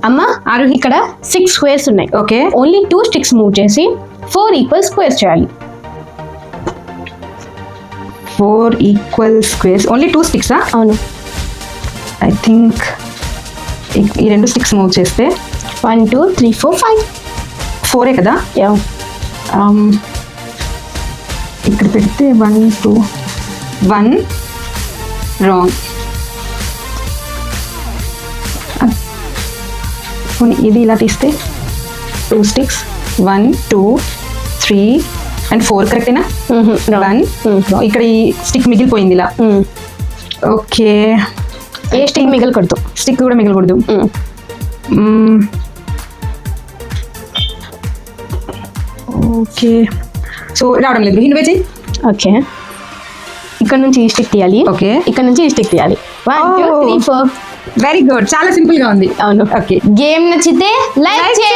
అమ్మ ఆరోహి ఇక్కడ 6 స్క్వేర్స్ ఉన్నాయి. ఓకే ఓన్లీ 2 స్టిక్స్ మూవ్ చేసి 4 ఈక్వల్ స్క్వేర్స్ చేయాలి. 4 ఈక్వల్ స్క్వేర్స్ ఓన్లీ 2 స్టిక్సా? అవును. ఐ థింక్ ఈ 2 స్టిక్స్ మూవ్ చేస్తే 1 2 3 4 5 4 కదా. ఇక్కడ పెడితే 1 2 1 రాంగ్. ఇది ఇలా తీస్తే 2 స్టిక్స్ 1 2 3 అండ్ 4 కరెక్టేనా? 1 ఇక్కడ ఈ స్టిక్ మిగిలిపోయింది ఇలా. ఓకే ఏ స్టిక్ మిగలకూడదు. స్టిక్ కూడా మిగలకూడదు. ఓకే సో రావడం లేదు. నువ్వే చెయ్యి. ఓకే ఇక్కడ నుంచి ఈ స్టిక్ తీయాలి. ఓకే ఇక్కడ నుంచి ఈ స్టిక్ తీయాలి. 1 2 3 4. Very good. చాలా సింపుల్ గా ఉంది. అవును. ఓకే గేమ్ నచ్చితే లైక్ చేయండి.